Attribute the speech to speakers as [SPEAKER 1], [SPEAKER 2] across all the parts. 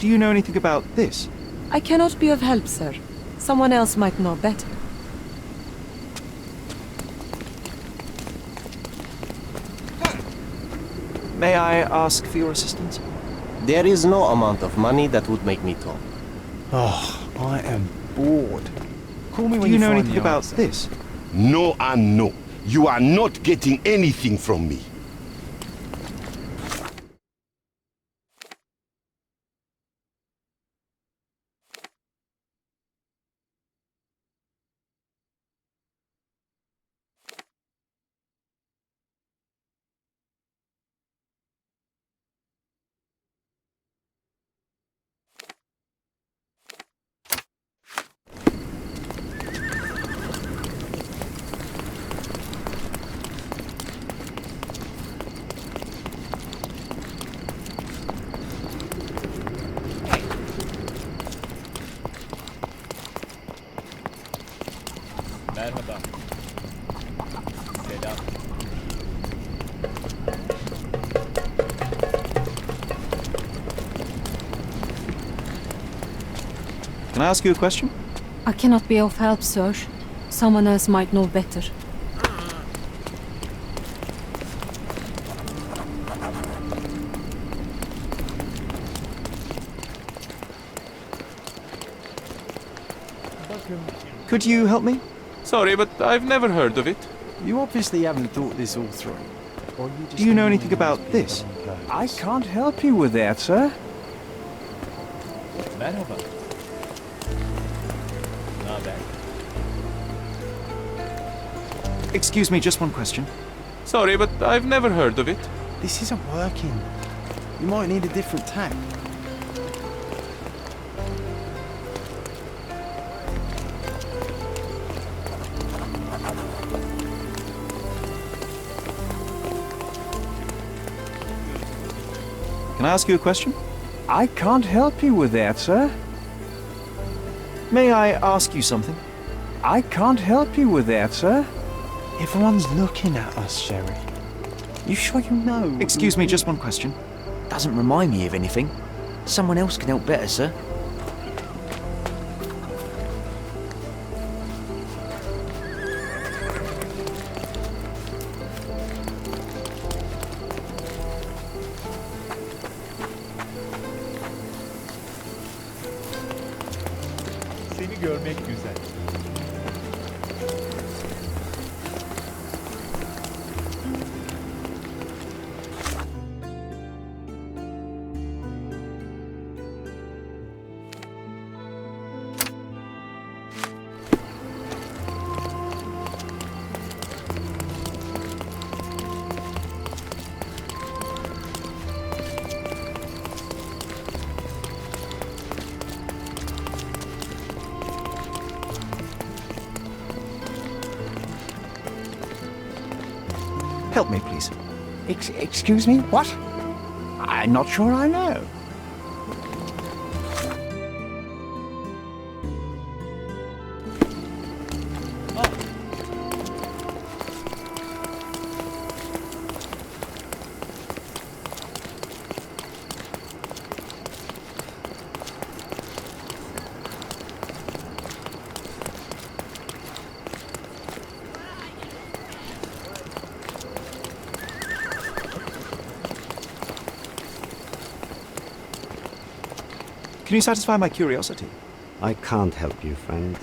[SPEAKER 1] Do you know anything about this?
[SPEAKER 2] I cannot be of help, sir. Someone else might know better.
[SPEAKER 1] May I ask for your assistance?
[SPEAKER 3] There is no amount of money that would make me talk.
[SPEAKER 4] Oh, I am bored. Call me
[SPEAKER 1] Do
[SPEAKER 4] when
[SPEAKER 1] you
[SPEAKER 4] you
[SPEAKER 1] know
[SPEAKER 4] find
[SPEAKER 1] anything
[SPEAKER 4] the
[SPEAKER 1] about
[SPEAKER 4] answer.
[SPEAKER 1] this?
[SPEAKER 5] No and no. You are not getting anything from me.
[SPEAKER 6] Merhaba. Selam.
[SPEAKER 1] Can I ask you a question?
[SPEAKER 2] I cannot be of help, sir. Someone else might know better.
[SPEAKER 1] Could you help me?
[SPEAKER 6] Sorry, but I've never heard of it.
[SPEAKER 4] You obviously haven't thought this all through. Or you just
[SPEAKER 1] Do you know
[SPEAKER 4] think
[SPEAKER 1] anything about
[SPEAKER 4] people
[SPEAKER 1] this?
[SPEAKER 4] on purpose. I can't help you with that, sir.
[SPEAKER 6] Merhaba. Naber?
[SPEAKER 1] Excuse me, just one question.
[SPEAKER 6] Sorry, but I've never heard of it.
[SPEAKER 4] This isn't working. You might need a different tack.
[SPEAKER 1] Can I ask you a question?
[SPEAKER 4] I can't help you with that, sir.
[SPEAKER 1] May I ask you something?
[SPEAKER 4] I can't help you with that, sir. Everyone's looking at us, Sherry. You sure you know?
[SPEAKER 1] Excuse me, just one question.
[SPEAKER 7] Doesn't remind me of anything. Someone else can help better, sir.
[SPEAKER 6] Seni görmek güzel.
[SPEAKER 1] Help me, please.
[SPEAKER 4] Excuse me? What? I'm not sure I know.
[SPEAKER 1] Can you satisfy my curiosity?
[SPEAKER 3] I can't help you, friend.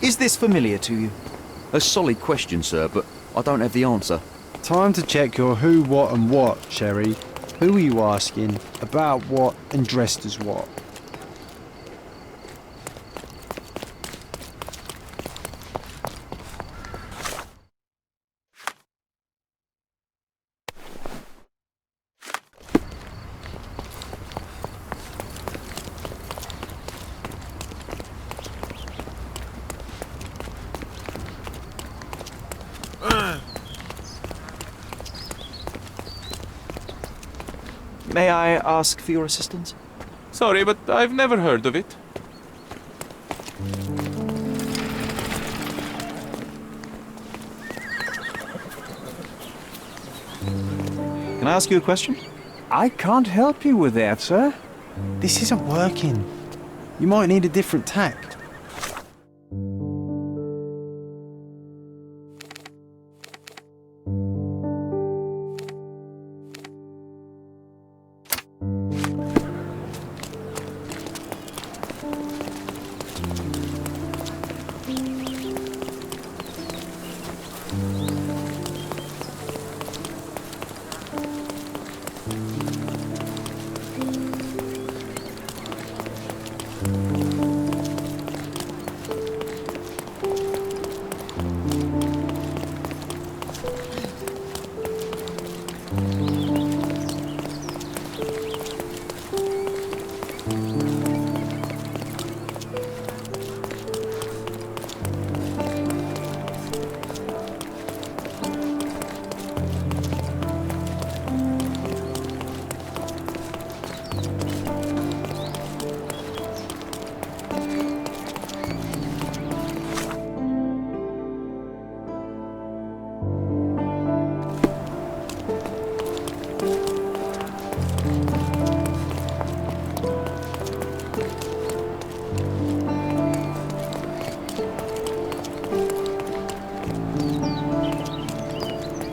[SPEAKER 1] Is this familiar to you?
[SPEAKER 7] A solid question, sir, but I don't have the answer.
[SPEAKER 4] Time to check your who, what, and what, Sherry. Who are you asking? About what? And dressed as what?
[SPEAKER 1] May I ask for your assistance?
[SPEAKER 6] Sorry, but I've never heard of it.
[SPEAKER 1] Can I ask you a question?
[SPEAKER 4] I can't help you with that, sir. This isn't working. You might need a different tack.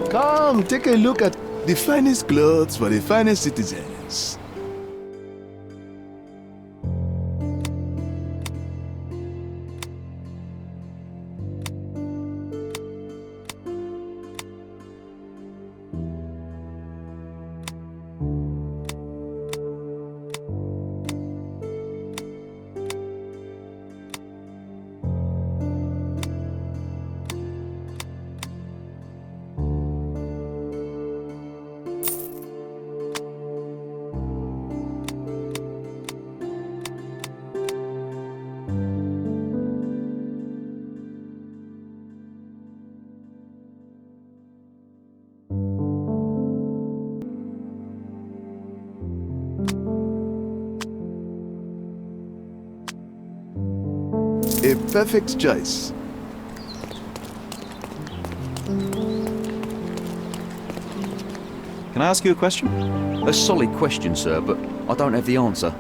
[SPEAKER 8] Come, take a look at the finest clothes for the finest citizens. A perfect choice.
[SPEAKER 1] Can I ask you a question?
[SPEAKER 7] A solid question, sir, but I don't have the answer.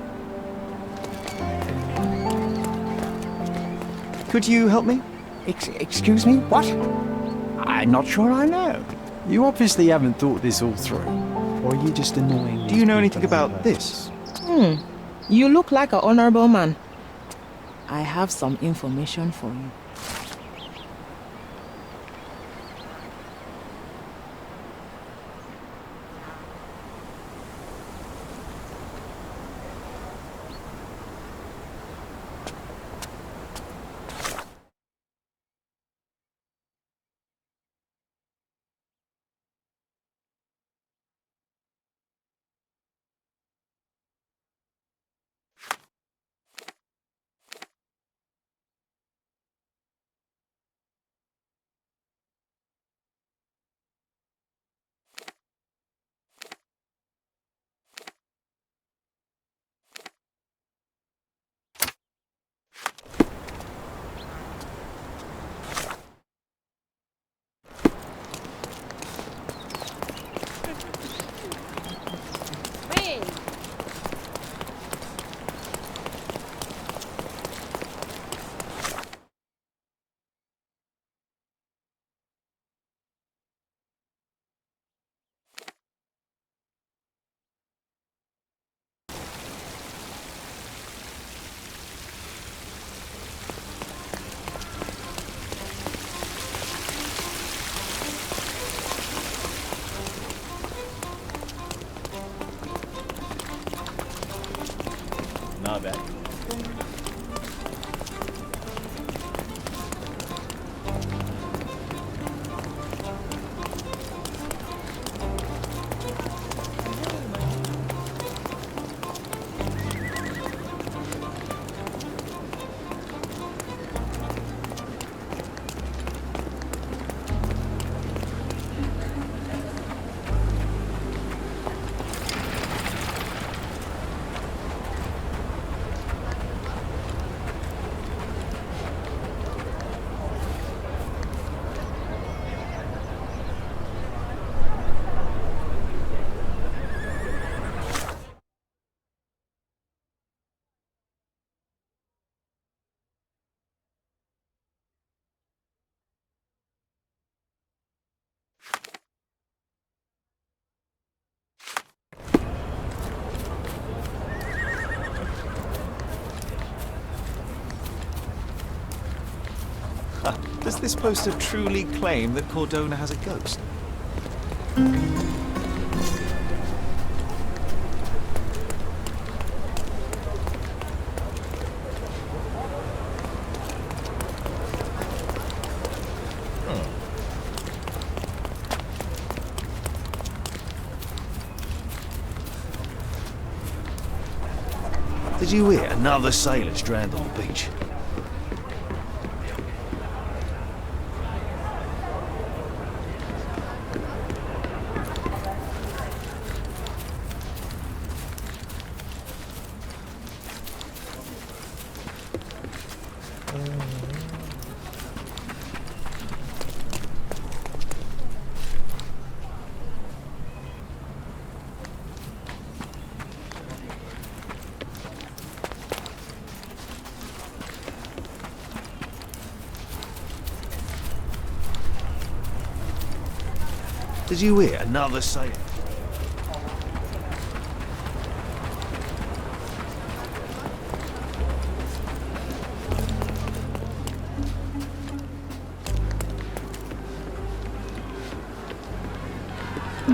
[SPEAKER 1] Could you help me?
[SPEAKER 4] Excuse me? What? I'm not sure I know. You obviously haven't thought this all through. Or are you just annoying?
[SPEAKER 1] Do you know anything about this?
[SPEAKER 9] You look like an honorable man. I have some information for you.
[SPEAKER 6] Not bad.
[SPEAKER 1] Does this poster truly claim that Cordona has a ghost?
[SPEAKER 10] Did you hear? Another sailor's drowned on the beach. Did you hear? Another sailor.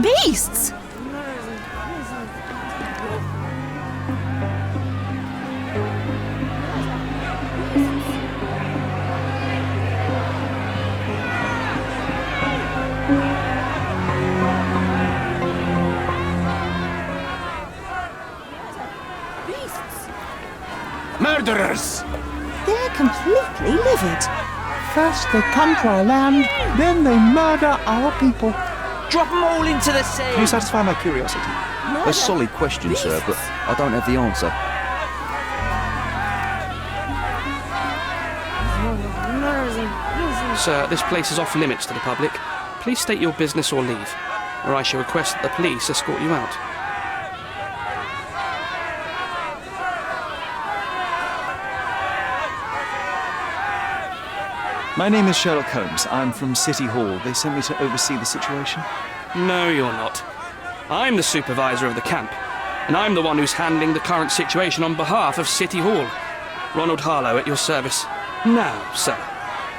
[SPEAKER 9] Beasts!
[SPEAKER 10] Murderers!
[SPEAKER 9] They're completely livid. First they come to our land, then they murder our people.
[SPEAKER 7] Drop them all into the sea!
[SPEAKER 1] Can you satisfy my curiosity?
[SPEAKER 7] A solid question, sir, but I don't have the answer.
[SPEAKER 11] Sir, this place is off limits to the public. Please state your business or leave, or I shall request that the police escort you out.
[SPEAKER 1] My name is Sherlock Holmes. I'm from City Hall. They sent me to oversee the situation.
[SPEAKER 11] No, you're not. I'm the supervisor of the camp, and I'm the one who's handling the current situation on behalf of City Hall. Ronald Harlow at your service. Now, sir,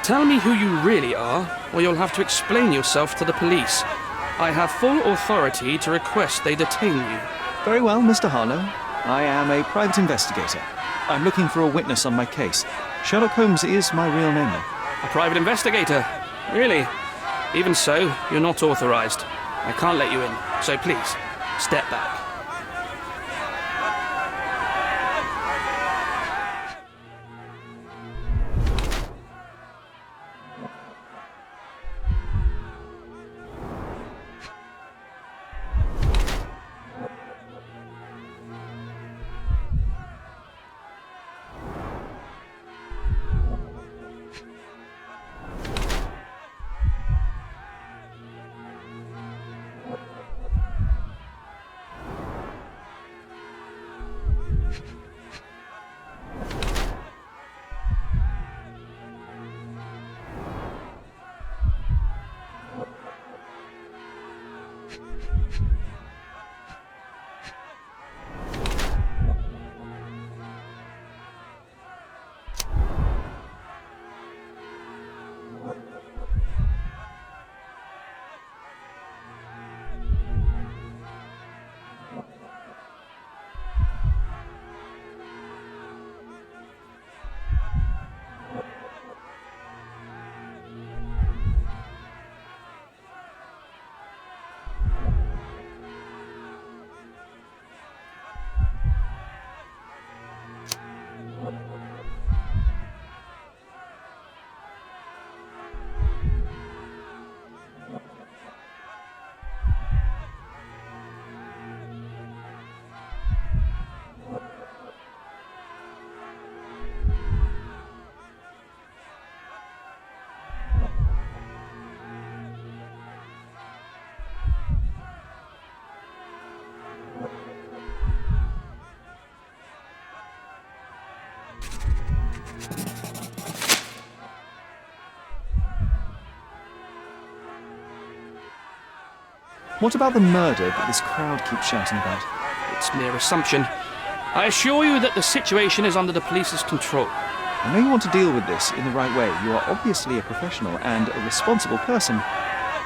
[SPEAKER 11] tell me who you really are, or you'll have to explain yourself to the police. I have full authority to request they detain you.
[SPEAKER 1] Very well, Mr. Harlow. I am a private investigator. I'm looking for a witness on my case. Sherlock Holmes is my real name, though.
[SPEAKER 11] A private investigator? Really? Even so, you're not authorized. I can't let you in, so please, step back.
[SPEAKER 1] What about the murder that this crowd keeps shouting about?
[SPEAKER 11] It's mere assumption. I assure you that the situation is under the police's control.
[SPEAKER 1] I know you want to deal with this in the right way. You are obviously a professional and a responsible person,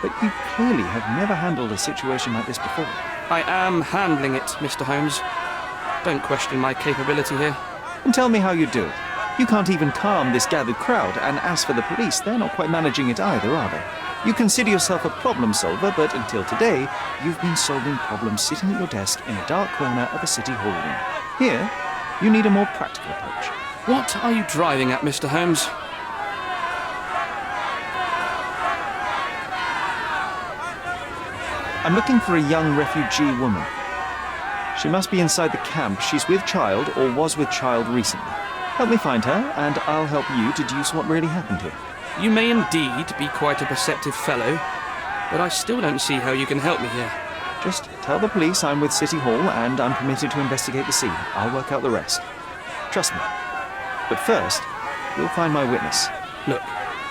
[SPEAKER 1] but you clearly have never handled a situation like this before.
[SPEAKER 11] I am handling it, Mr. Holmes. Don't question my capability here.
[SPEAKER 1] And tell me how you do it. You can't even calm this gathered crowd, and as for the police, they're not quite managing it either, are they? You consider yourself a problem solver, but until today, you've been solving problems sitting at your desk in a dark corner of a city hall room. Here, you need a more practical approach.
[SPEAKER 11] What are you driving at, Mr. Holmes?
[SPEAKER 1] I'm looking for a young refugee woman. She must be inside the camp. She's with child or was with child recently. Help me find her, and I'll help you deduce what really happened here.
[SPEAKER 11] You may indeed be quite a perceptive fellow, but I still don't see how you can help me here.
[SPEAKER 1] Just tell the police I'm with City Hall and I'm permitted to investigate the scene. I'll work out the rest. Trust me. But first, you'll find my witness.
[SPEAKER 11] Look,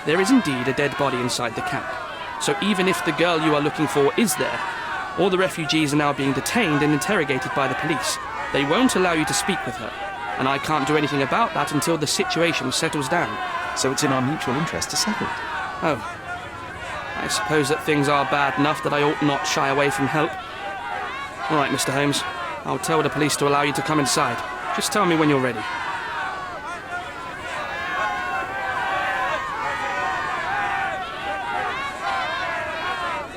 [SPEAKER 11] there is indeed a dead body inside the camp. So even if the girl you are looking for is there, all the refugees are now being detained and interrogated by the police. They won't allow you to speak with her, and I can't do anything about that until the situation settles down.
[SPEAKER 1] So it's in our mutual interest to settle it.
[SPEAKER 11] Oh. I suppose that things are bad enough that I ought not shy away from help. All right, Mr. Holmes. I'll tell the police to allow you to come inside. Just tell me when you're ready.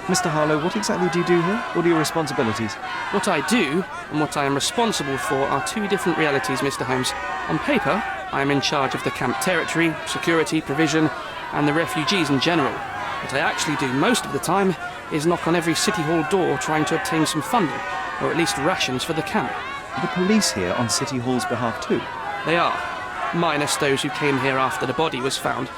[SPEAKER 1] Mr. Harlow, what exactly do you do here? What are your responsibilities?
[SPEAKER 11] What I do, and what I am responsible for, are two different realities, Mr. Holmes. On paper, I am in charge of the camp territory, security, provision, and the refugees in general. What I actually do most of the time is knock on every City Hall door trying to obtain some funding, or at least rations for the camp.
[SPEAKER 1] Are the police here on City Hall's behalf too?
[SPEAKER 11] They are, minus those who came here after the body was found.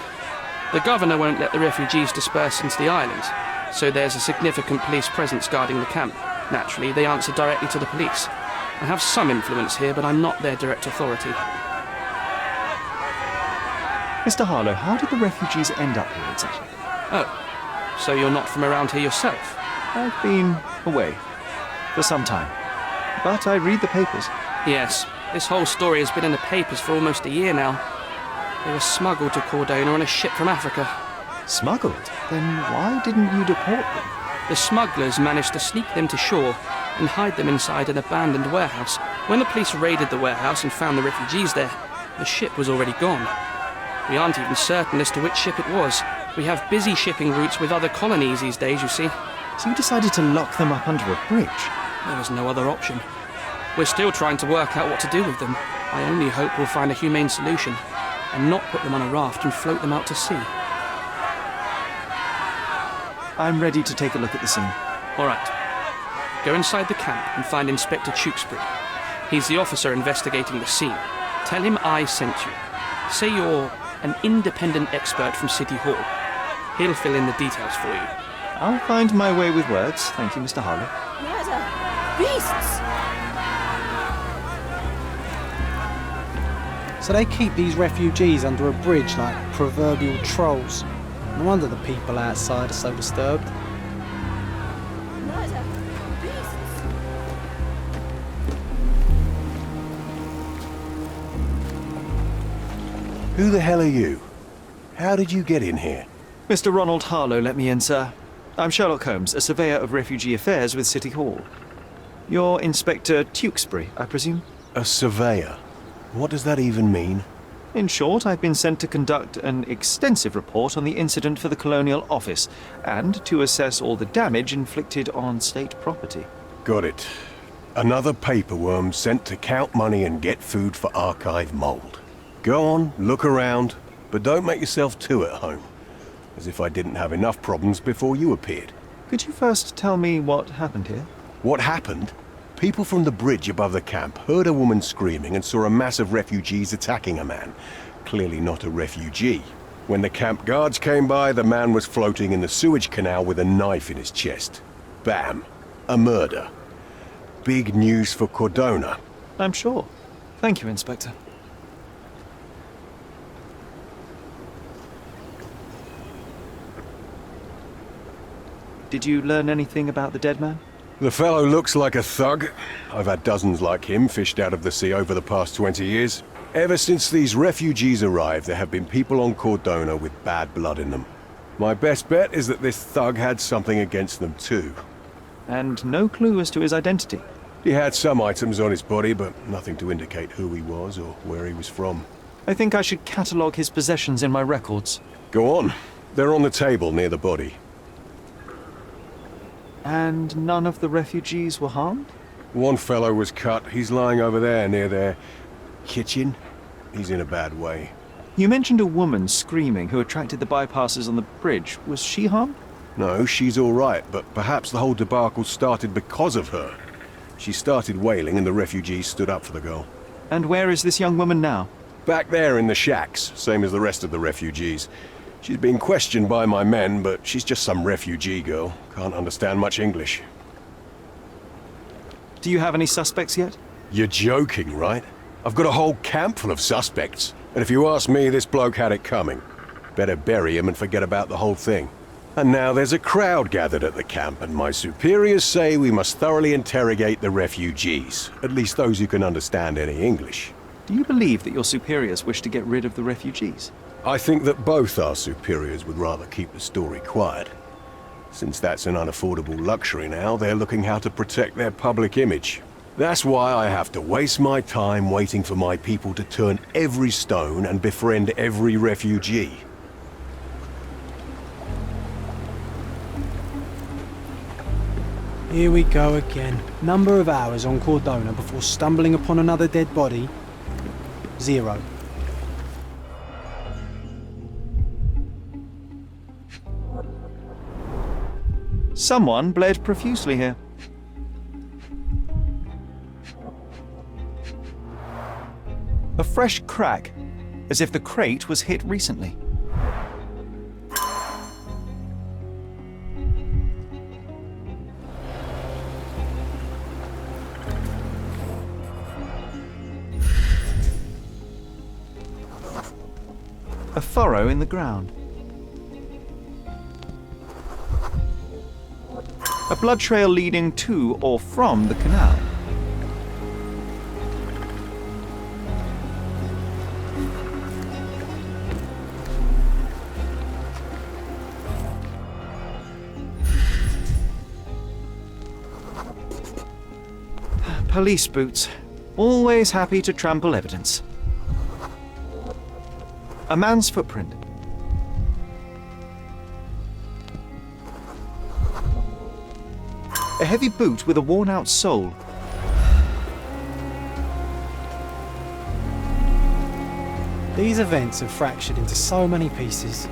[SPEAKER 11] The governor won't let the refugees disperse into the islands, so there's a significant police presence guarding the camp. Naturally, they answer directly to the police. I have some influence here, but I'm not their direct authority.
[SPEAKER 1] Mr. Harlow, how did the refugees end up here exactly?
[SPEAKER 11] Oh, so you're not from around here yourself?
[SPEAKER 1] I've been away for some time, but I read the papers.
[SPEAKER 11] Yes, this whole story has been in the papers for almost a year now. They were smuggled to Cordona on a ship from Africa.
[SPEAKER 1] Smuggled? Then why didn't you deport them?
[SPEAKER 11] The smugglers managed to sneak them to shore and hide them inside an abandoned warehouse. When the police raided the warehouse and found the refugees there, the ship was already gone. We aren't even certain as to which ship it was. We have busy shipping routes with other colonies these days, you see.
[SPEAKER 1] So you decided to lock them up under a bridge?
[SPEAKER 11] There was no other option. We're still trying to work out what to do with them. I only hope we'll find a humane solution and not put them on a raft and float them out to sea.
[SPEAKER 1] I'm ready to take a look at the scene.
[SPEAKER 11] All right. Go inside the camp and find Inspector Tewkesbury. He's the officer investigating the scene. Tell him I sent you. Say you're an independent expert from City Hall. He'll fill in the details for you.
[SPEAKER 1] I'll find my way with words. Thank you, Mr. Harlow.
[SPEAKER 2] Murder! Beasts!
[SPEAKER 12] So they keep these refugees under a bridge like proverbial trolls. No wonder the people outside are so disturbed.
[SPEAKER 2] Murder! Beasts!
[SPEAKER 5] Who the hell are you? How did you get in here?
[SPEAKER 1] Mr. Ronald Harlow let me in, sir. I'm Sherlock Holmes, a surveyor of refugee affairs with City Hall. You're Inspector Tewkesbury, I presume?
[SPEAKER 5] A surveyor? What does that even mean?
[SPEAKER 1] In short, I've been sent to conduct an extensive report on the incident for the Colonial Office and to assess all the damage inflicted on state property.
[SPEAKER 5] Got it. Another paperworm sent to count money and get food for archive mold. Go on, look around, but don't make yourself too at home. As if I didn't have enough problems before you appeared.
[SPEAKER 1] Could you first tell me what happened here?
[SPEAKER 5] What happened? People from the bridge above the camp heard a woman screaming and saw a mass of refugees attacking a man. Clearly not a refugee. When the camp guards came by, the man was floating in the sewage canal with a knife in his chest. Bam. A murder. Big news for Cordona.
[SPEAKER 1] I'm sure. Thank you, Inspector. Did you learn anything about the dead man?
[SPEAKER 5] The fellow looks like a thug. I've had dozens like him fished out of the sea over the past 20 years. Ever since these refugees arrived, there have been people on Cordona with bad blood in them. My best bet is that this thug had something against them too.
[SPEAKER 1] And no clue as to his identity?
[SPEAKER 5] He had some items on his body, but nothing to indicate who he was or where he was from.
[SPEAKER 1] I think I should catalogue his possessions in my records.
[SPEAKER 5] Go on. They're on the table near the body.
[SPEAKER 1] And none of the refugees were harmed?
[SPEAKER 5] One fellow was cut. He's lying over there near their kitchen. He's in a bad way.
[SPEAKER 1] You mentioned a woman screaming who attracted the bypassers on the bridge. Was she harmed?
[SPEAKER 5] No, she's all right, but perhaps the whole debacle started because of her. She started wailing and the refugees stood up for the girl.
[SPEAKER 1] And where is this young woman now?
[SPEAKER 5] Back there in the shacks, same as the rest of the refugees. She's been questioned by my men, but she's just some refugee girl. Can't understand much English.
[SPEAKER 1] Do you have any suspects yet?
[SPEAKER 5] You're joking, right? I've got a whole camp full of suspects. And if you ask me, this bloke had it coming. Better bury him and forget about the whole thing. And now there's a crowd gathered at the camp, and my superiors say we must thoroughly interrogate the refugees. At least those who can understand any English.
[SPEAKER 1] Do you believe that your superiors wish to get rid of the refugees?
[SPEAKER 5] I think that both our superiors would rather keep the story quiet. Since that's an unaffordable luxury now, they're looking how to protect their public image. That's why I have to waste my time waiting for my people to turn every stone and befriend every refugee.
[SPEAKER 12] Here we go again. Number of hours on Cordona before stumbling upon another dead body? 0.
[SPEAKER 1] Someone bled profusely here. A fresh crack, as if the crate was hit recently. A furrow in the ground. A blood trail leading to or from the canal. Police boots. Always happy to trample evidence. A man's footprint. A heavy boot with a worn-out sole.
[SPEAKER 12] These events are fractured into so many pieces.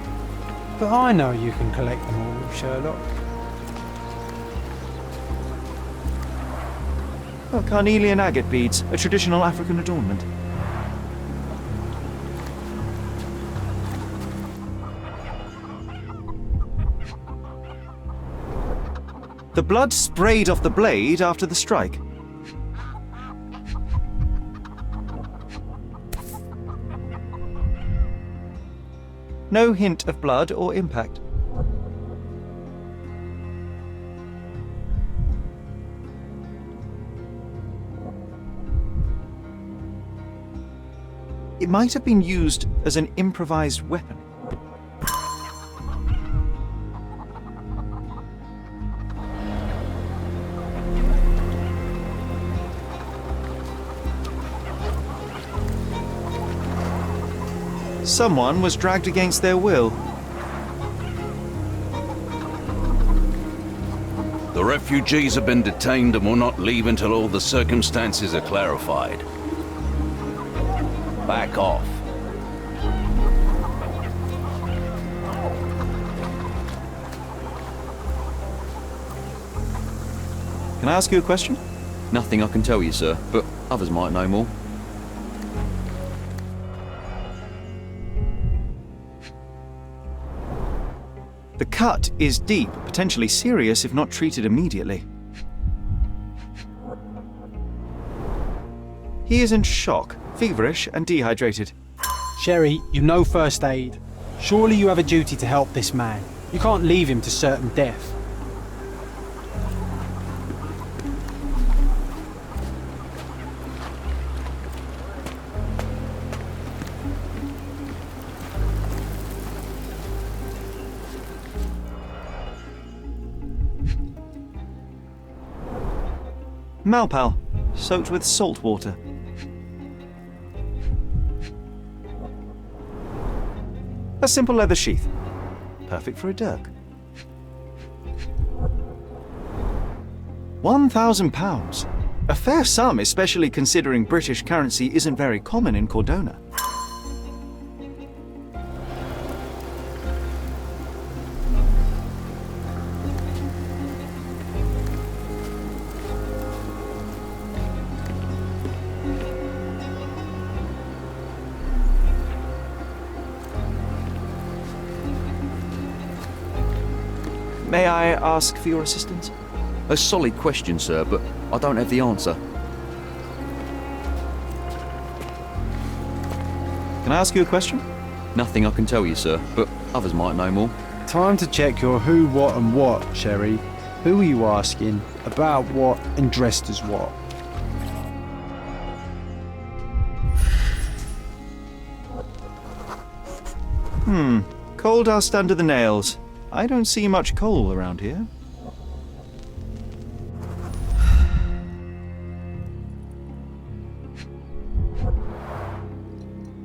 [SPEAKER 12] But I know you can collect them all, Sherlock.
[SPEAKER 1] Oh, carnelian agate beads, a traditional African adornment. The blood sprayed off the blade after the strike. No hint of blood or impact. It might have been used as an improvised weapon. Someone was dragged against their will.
[SPEAKER 13] The refugees have been detained and will not leave until all the circumstances are clarified. Back off.
[SPEAKER 1] Can I ask you a question?
[SPEAKER 7] Nothing I can tell you, sir, but others might know more.
[SPEAKER 1] The cut is deep, potentially serious if not treated immediately. He is in shock, feverish and dehydrated.
[SPEAKER 12] Sherry, you know first aid. Surely you have a duty to help this man. You can't leave him to certain death.
[SPEAKER 1] Malpal, soaked with salt water. A simple leather sheath. Perfect for a dirk. £1,000. A fair sum, especially considering British currency isn't very common in Cordona. May I ask for your assistance?
[SPEAKER 7] A solid question, sir, but I don't have the answer.
[SPEAKER 1] Can I ask you a question?
[SPEAKER 7] Nothing I can tell you, sir, but others might know more.
[SPEAKER 12] Time to check your who, what and what, Sherry. Who are you asking? About what and dressed as what?
[SPEAKER 1] Coal dust under the nails. I don't see much coal around here.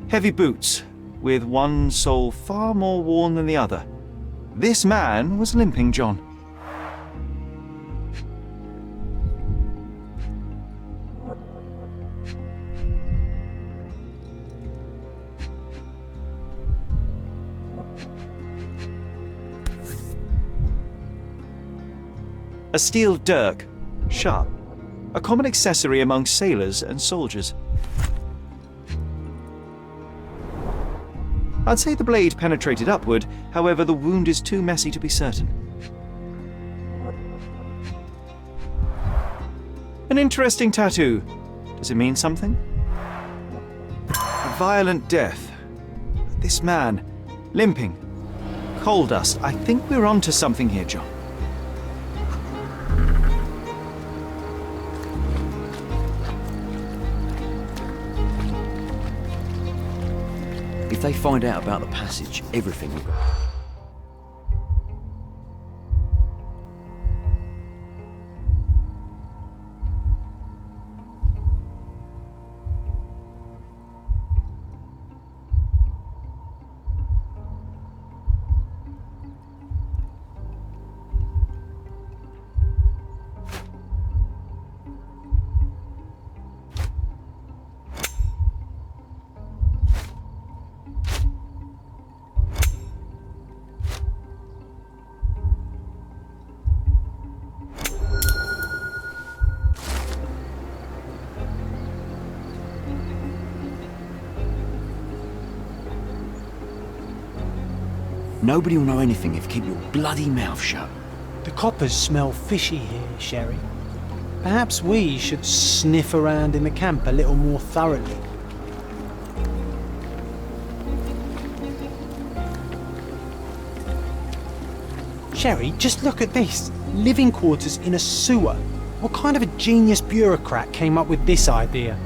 [SPEAKER 1] Heavy boots, with one sole far more worn than the other. This man was limping, John. A steel dirk, sharp, a common accessory among sailors and soldiers. I'd say the blade penetrated upward, however the wound is too messy to be certain. An interesting tattoo. Does it mean something? A violent death. This man, limping, coal dust. I think we're onto something here, John.
[SPEAKER 7] If they find out about the passage, everything will go. Nobody will know anything if you keep your bloody mouth shut.
[SPEAKER 12] The coppers smell fishy here, Sherry. Perhaps we should sniff around in the camp a little more thoroughly. Sherry, just look at this. Living quarters in a sewer. What kind of a genius bureaucrat came up with this idea?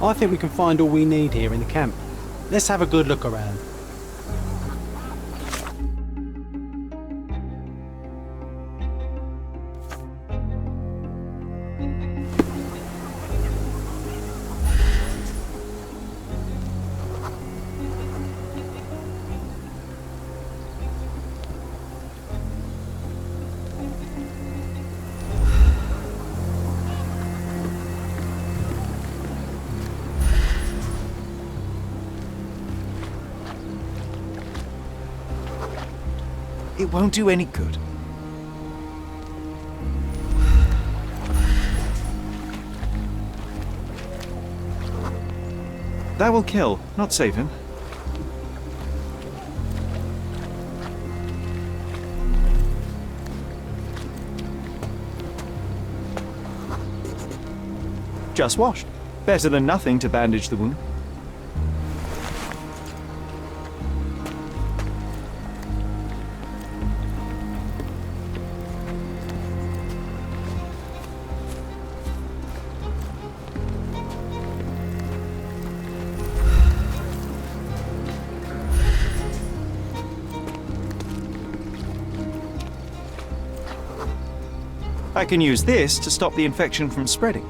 [SPEAKER 12] I think we can find all we need here in the camp. Let's have a good look around.
[SPEAKER 1] It won't do any good. That will kill, not save him. Just washed. Better than nothing to bandage the wound. I can use this to stop the infection from spreading.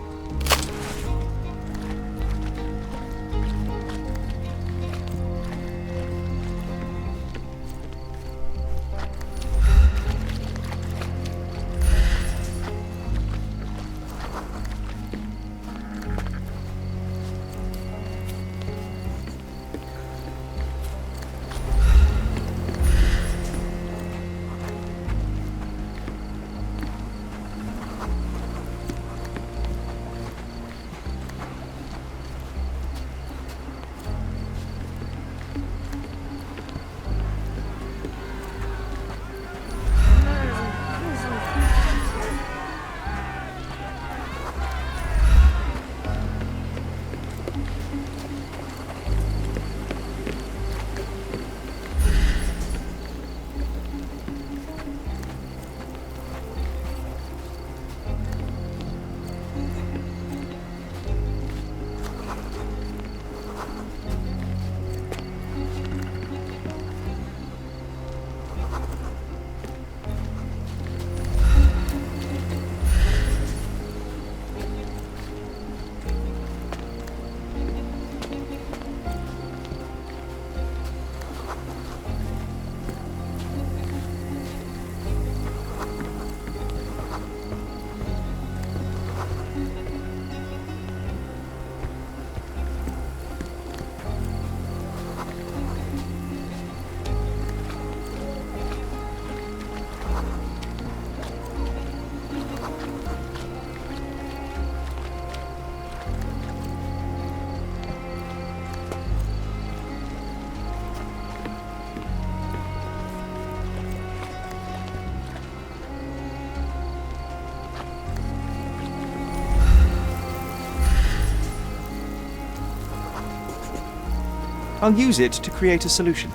[SPEAKER 1] I'll use it to create a solution.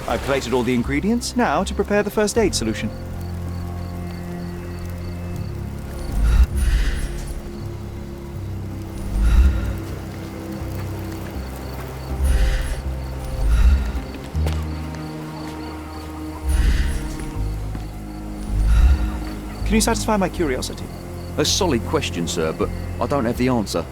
[SPEAKER 1] I've collated all the ingredients, now to prepare the first aid solution. Can you satisfy my curiosity?
[SPEAKER 7] A solid question, sir, but I don't have the answer.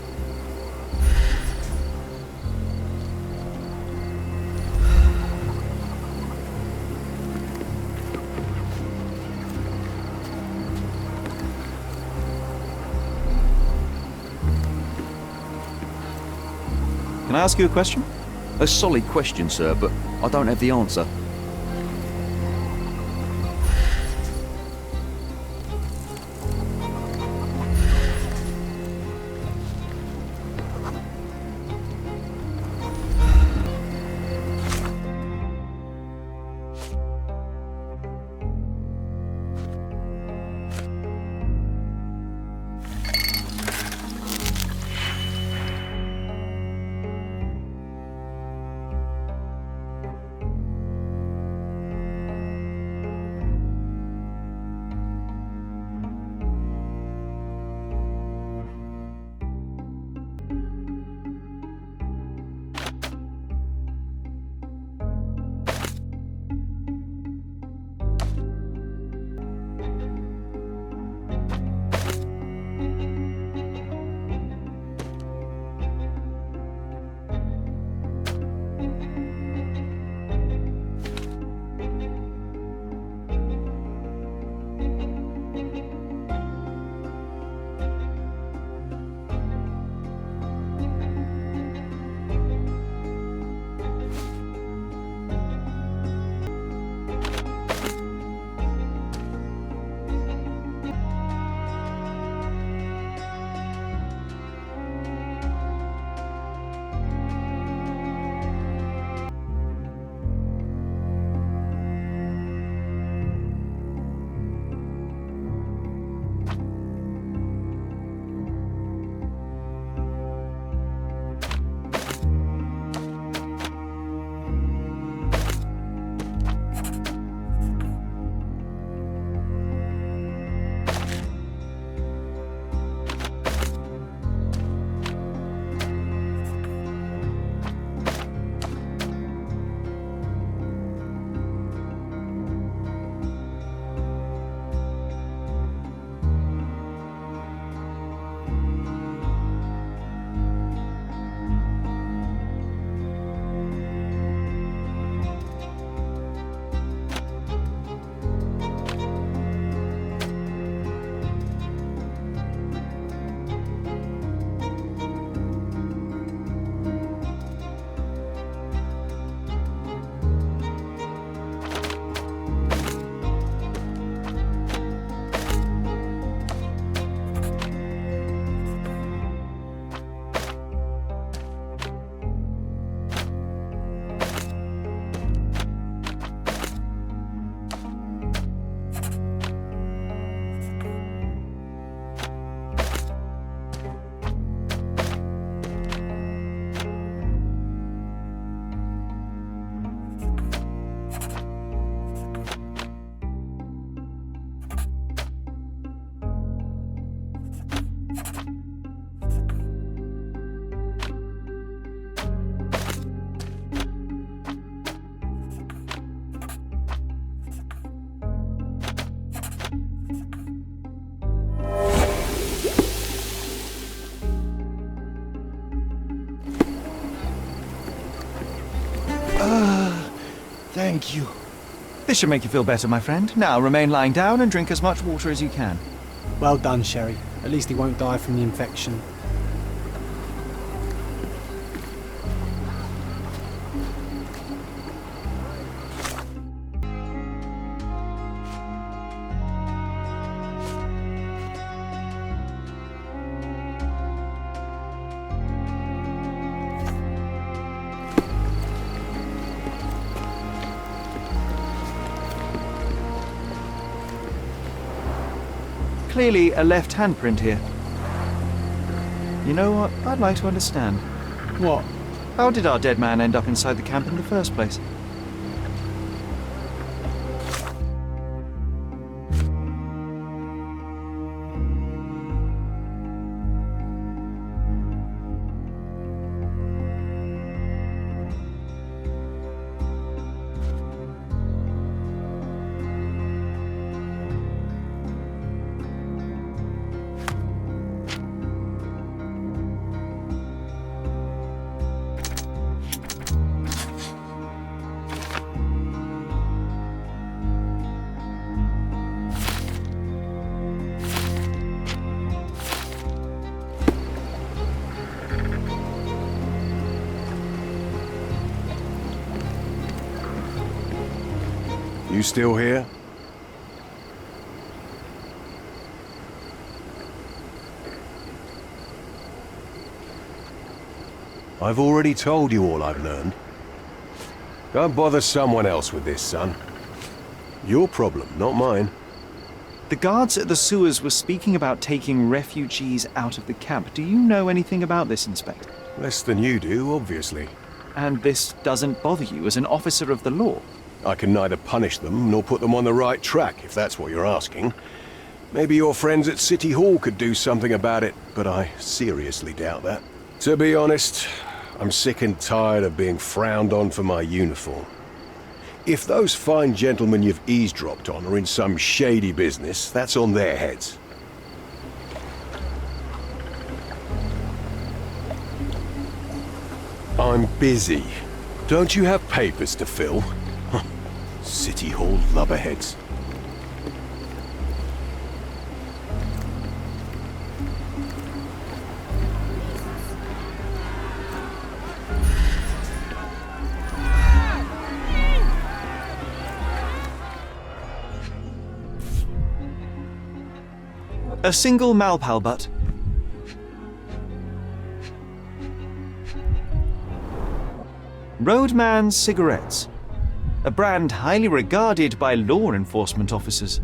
[SPEAKER 1] Can I ask you a question?
[SPEAKER 7] A solid question, sir, but I don't have the answer.
[SPEAKER 8] Thank you.
[SPEAKER 1] This should make you feel better, my friend. Now remain lying down and drink as much water as you can.
[SPEAKER 12] Well done, Sherry. At least he won't die from the infection.
[SPEAKER 1] Clearly a left handprint here. You know what? I'd like to understand.
[SPEAKER 12] What?
[SPEAKER 1] How did our dead man end up inside the camp in the first place?
[SPEAKER 5] You still here? I've already told you all I've learned. Don't bother someone else with this, son. Your problem, not mine.
[SPEAKER 1] The guards at the sewers were speaking about taking refugees out of the camp. Do you know anything about this, Inspector?
[SPEAKER 5] Less than you do, obviously.
[SPEAKER 1] And this doesn't bother you as an officer of the law?
[SPEAKER 5] I can neither punish them nor put them on the right track, if that's what you're asking. Maybe your friends at City Hall could do something about it, but I seriously doubt that. To be honest, I'm sick and tired of being frowned on for my uniform. If those fine gentlemen you've eavesdropped on are in some shady business, that's on their heads. I'm busy. Don't you have papers to fill? City Hall lubberheads.
[SPEAKER 1] A single Malpal butt. Roadman cigarettes. A brand highly regarded by law enforcement officers.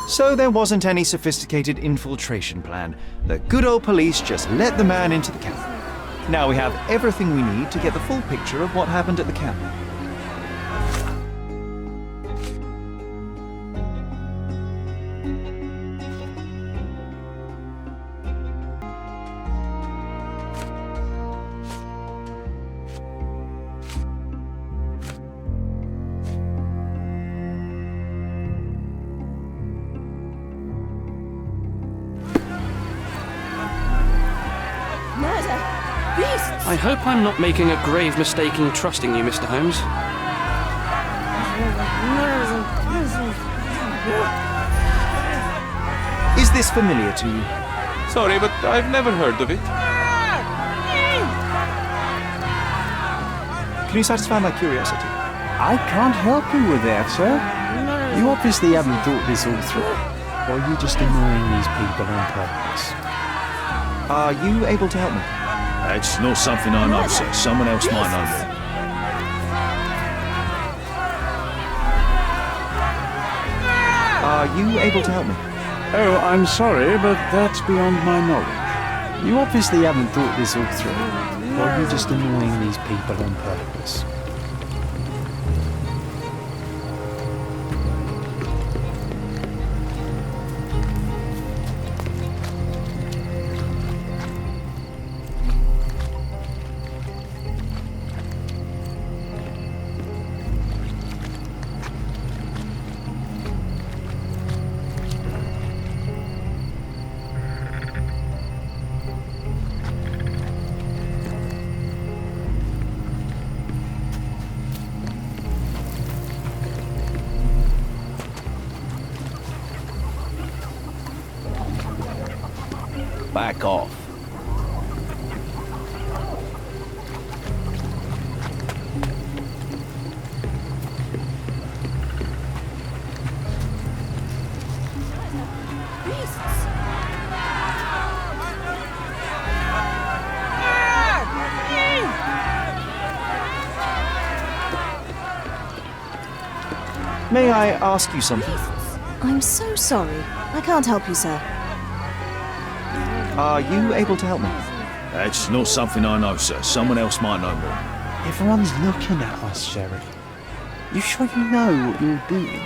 [SPEAKER 1] So there wasn't any sophisticated infiltration plan. The good old police just let the man into the camp. Now we have everything we need to get the full picture of what happened at the camp.
[SPEAKER 11] I hope I'm not making a grave mistake in trusting you, Mr. Holmes.
[SPEAKER 1] Is this familiar to you?
[SPEAKER 6] Sorry, but I've never heard of it.
[SPEAKER 1] Can you satisfy my curiosity?
[SPEAKER 4] I can't help you with that, sir. You obviously haven't thought this all through. Or are you just annoying these people on purpose?
[SPEAKER 1] Are you able to help me?
[SPEAKER 10] That's not something I know, sir. Someone else might know more.
[SPEAKER 1] Are you able to help me?
[SPEAKER 4] Oh, I'm sorry, but that's beyond my knowledge. You obviously haven't thought this all through. Or are you just annoying these people on purpose?
[SPEAKER 13] back off.
[SPEAKER 1] May I ask you something?
[SPEAKER 14] I'm so sorry. I can't help you, sir.
[SPEAKER 1] Are you able to help me?
[SPEAKER 10] That's not something I know, sir. Someone else might know more.
[SPEAKER 4] Everyone's looking at us, Sherry. You sure you know what you're doing?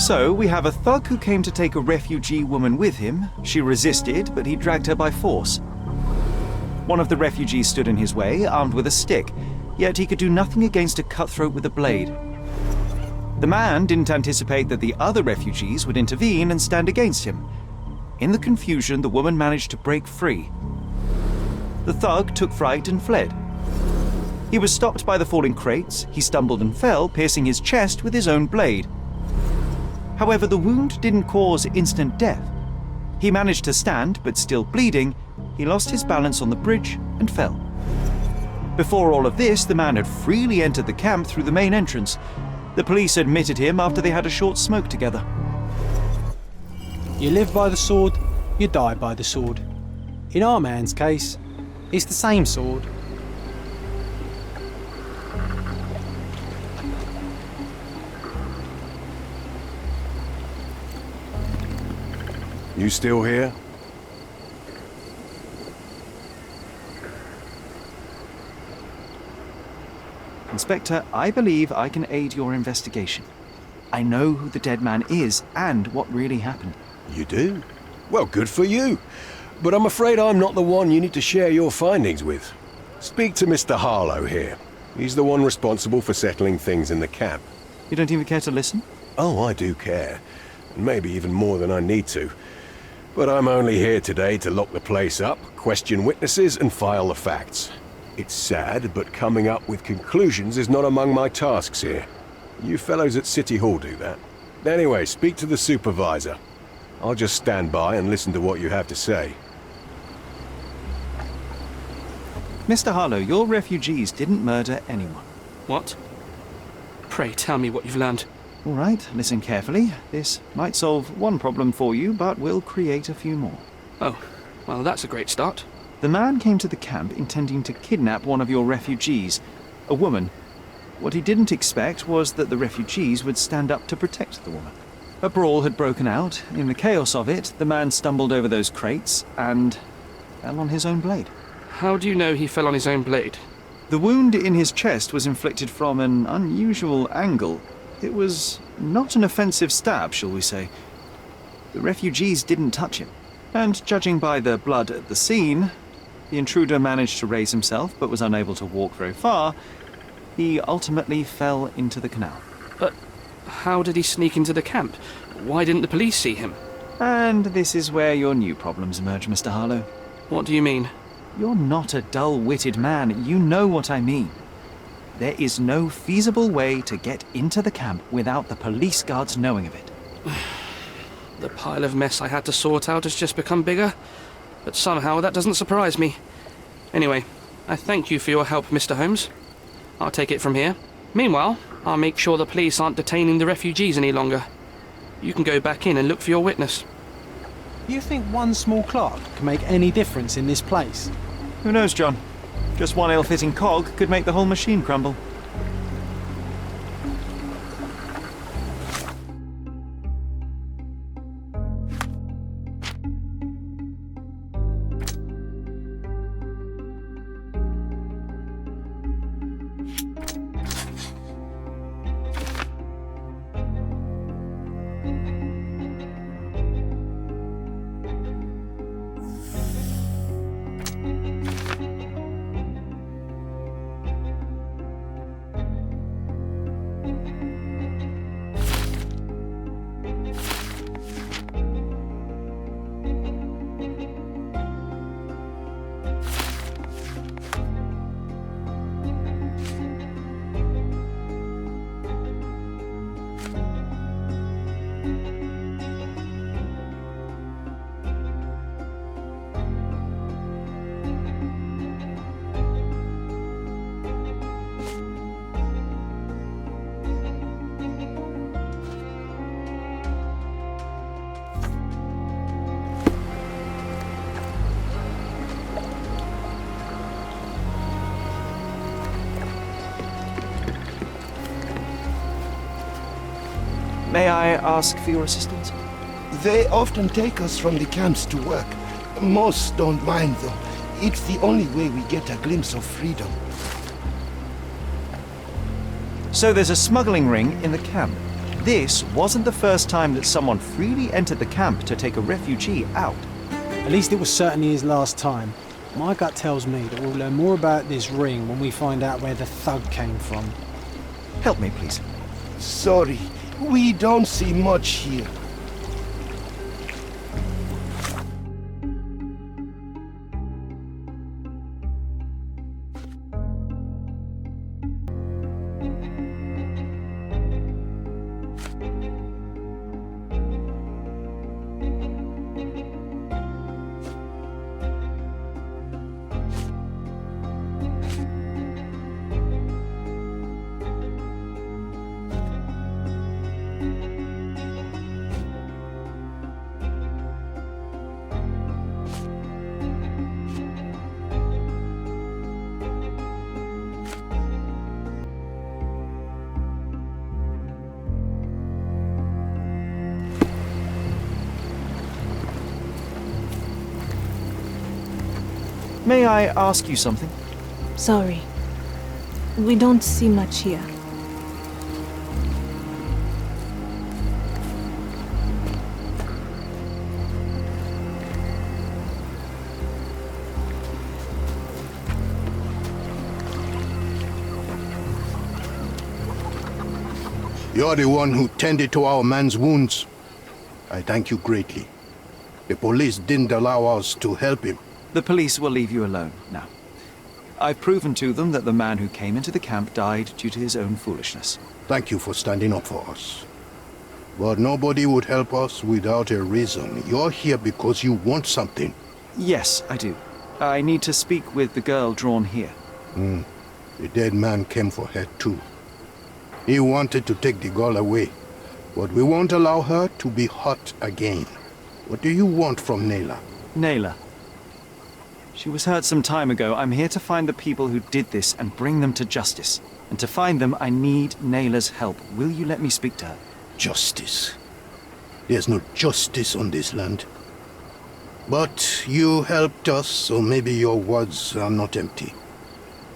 [SPEAKER 1] So, we have a thug who came to take a refugee woman with him. She resisted, but he dragged her by force. One of the refugees stood in his way, armed with a stick, yet he could do nothing against a cutthroat with a blade. The man didn't anticipate that the other refugees would intervene and stand against him. In the confusion, the woman managed to break free. The thug took fright and fled. He was stopped by the falling crates. He stumbled and fell, piercing his chest with his own blade. However, the wound didn't cause instant death. He managed to stand, but still bleeding, he lost his balance on the bridge and fell. Before all of this, the man had freely entered the camp through the main entrance. The police admitted him after they had a short smoke together.
[SPEAKER 12] You live by the sword, you die by the sword. In our man's case, it's the same sword.
[SPEAKER 5] You still here?
[SPEAKER 1] Inspector, I believe I can aid your investigation. I know who the dead man is and what really happened.
[SPEAKER 5] You do? Well, good for you. But I'm afraid I'm not the one you need to share your findings with. Speak to Mr. Harlow here. He's the one responsible for settling things in the camp.
[SPEAKER 1] You don't even care to listen?
[SPEAKER 5] Oh, I do care. And maybe even more than I need to. But I'm only here today to lock the place up, question witnesses, and file the facts. It's sad, but coming up with conclusions is not among my tasks here. You fellows at City Hall do that. Anyway, speak to the supervisor. I'll just stand by and listen to what you have to say.
[SPEAKER 1] Mr. Harlow, your refugees didn't murder anyone.
[SPEAKER 11] What? Pray tell me what you've learned.
[SPEAKER 1] All right, listen carefully. This might solve one problem for you, but will create a few more.
[SPEAKER 11] Oh, well, that's a great start.
[SPEAKER 1] The man came to the camp intending to kidnap one of your refugees, a woman. What he didn't expect was that the refugees would stand up to protect the woman. A brawl had broken out. In the chaos of it, the man stumbled over those crates and fell on his own blade.
[SPEAKER 11] How do you know he fell on his own blade?
[SPEAKER 1] The wound in his chest was inflicted from an unusual angle. It was not an offensive stab, shall we say. The refugees didn't touch him. And judging by the blood at the scene, the intruder managed to raise himself but was unable to walk very far. He ultimately fell into the canal.
[SPEAKER 11] But how did he sneak into the camp? Why didn't the police see him?
[SPEAKER 1] And this is where your new problems emerge, Mr. Harlow.
[SPEAKER 11] What do you mean?
[SPEAKER 1] You're not a dull-witted man. You know what I mean. There is no feasible way to get into the camp without the police guards knowing of it.
[SPEAKER 11] The pile of mess I had to sort out has just become bigger, but somehow that doesn't surprise me. Anyway, I thank you for your help, Mr. Holmes. I'll take it from here. Meanwhile, I'll make sure the police aren't detaining the refugees any longer. You can go back in and look for your witness.
[SPEAKER 12] You think one small clerk can make any difference in this place?
[SPEAKER 1] Who knows, John? Just one ill-fitting cog could make the whole machine crumble. May I ask for your assistance?
[SPEAKER 8] They often take us from the camps to work. Most don't mind, though. It's the only way we get a glimpse of freedom.
[SPEAKER 1] So there's a smuggling ring in the camp. This wasn't the first time that someone freely entered the camp to take a refugee out.
[SPEAKER 12] At least it was certainly his last time. My gut tells me that we'll learn more about this ring when we find out where the thug came from.
[SPEAKER 1] Help me, please.
[SPEAKER 8] Sorry, we don't see much here.
[SPEAKER 1] May I ask you something?
[SPEAKER 14] Sorry. We don't see much here.
[SPEAKER 15] You're the one who tended to our man's wounds. I thank you greatly. The police didn't allow us to help him.
[SPEAKER 1] The police will leave you alone now. I've proven to them that the man who came into the camp died due to his own foolishness.
[SPEAKER 15] Thank you for standing up for us. But nobody would help us without a reason. You're here because you want something.
[SPEAKER 1] Yes, I do. I need to speak with the girl drawn here.
[SPEAKER 15] The dead man came for her too. He wanted to take the girl away, but we won't allow her to be hurt again. What do you want from Nayla?
[SPEAKER 1] Nayla. She was hurt some time ago. I'm here to find the people who did this and bring them to justice. And to find them, I need Nayla's help. Will you let me speak to her?
[SPEAKER 15] Justice. There's no justice on this land. But you helped us, so maybe your words are not empty.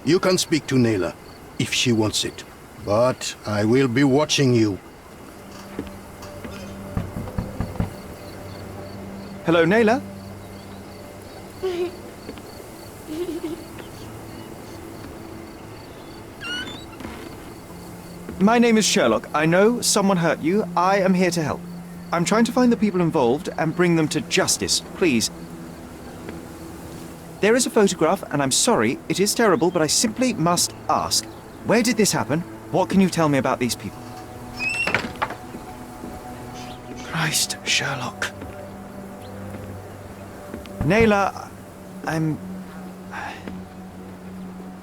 [SPEAKER 15] You can speak to Nayla, if she wants it. But I will be watching you.
[SPEAKER 1] Hello, Nayla? My name is Sherlock. I know someone hurt you. I am here to help. I'm trying to find the people involved and bring them to justice. Please. There is a photograph, and I'm sorry, it is terrible, but I simply must ask. Where did this happen? What can you tell me about these people? Christ, Sherlock. Nayla,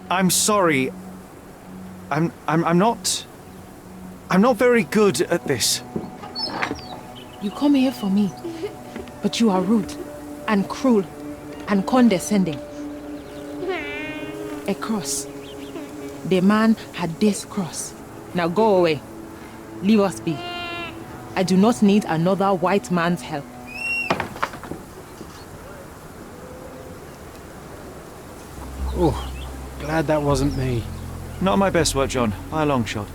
[SPEAKER 1] I'm sorry. I'm not very good at this.
[SPEAKER 16] You come here for me, but you are rude and cruel and condescending. A cross. The man had this cross. Now go away. Leave us be. I do not need another white man's help.
[SPEAKER 12] Oh, glad that wasn't me.
[SPEAKER 1] Not my best work, John, by a long shot.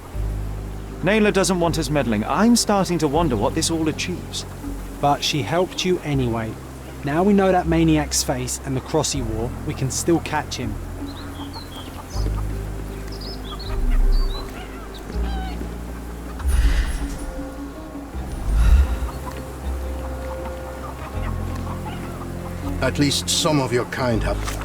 [SPEAKER 1] Nayla doesn't want us meddling. I'm starting to wonder what this all achieves.
[SPEAKER 12] But she helped you anyway. Now we know that maniac's face and the cross he wore, we can still catch him.
[SPEAKER 15] At least some of your kind have.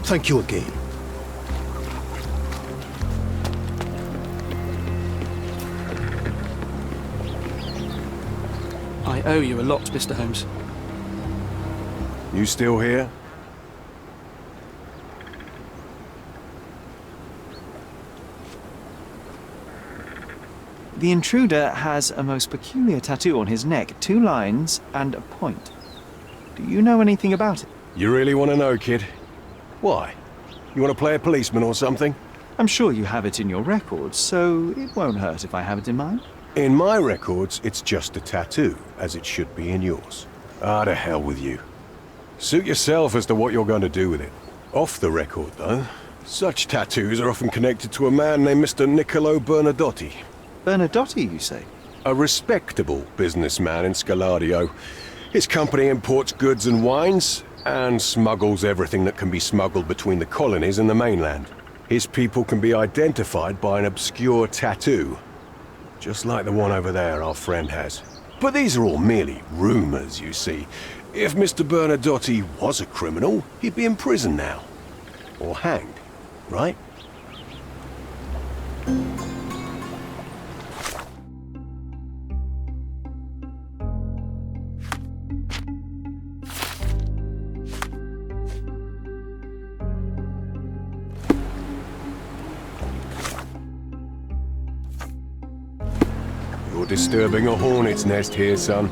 [SPEAKER 15] Thank you again.
[SPEAKER 11] I owe you a lot, Mr. Holmes.
[SPEAKER 5] You still here?
[SPEAKER 1] The intruder has a most peculiar tattoo on his neck, 2 lines and a point. Do you know anything about it?
[SPEAKER 5] You really want to know, kid? Why? You want to play a policeman or something?
[SPEAKER 1] I'm sure you have it in your records, so it won't hurt if I have it in mine.
[SPEAKER 5] In my records, it's just a tattoo, as it should be in yours. Ah, to hell with you. Suit yourself as to what you're going to do with it. Off the record, though, such tattoos are often connected to a man named Mr. Niccolo Bernadotti.
[SPEAKER 1] Bernadotti, you say?
[SPEAKER 5] A respectable businessman in Scaladio. His company imports goods and wines, and smuggles everything that can be smuggled between the colonies and the mainland. His people can be identified by an obscure tattoo, just like the one over there our friend has. But these are all merely rumors, you see. If Mr. Bernadotti was a criminal, he'd be in prison now. Or hanged, right? You're disturbing a hornet's nest here, son.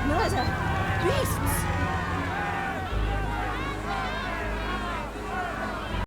[SPEAKER 17] Murder! Beasts!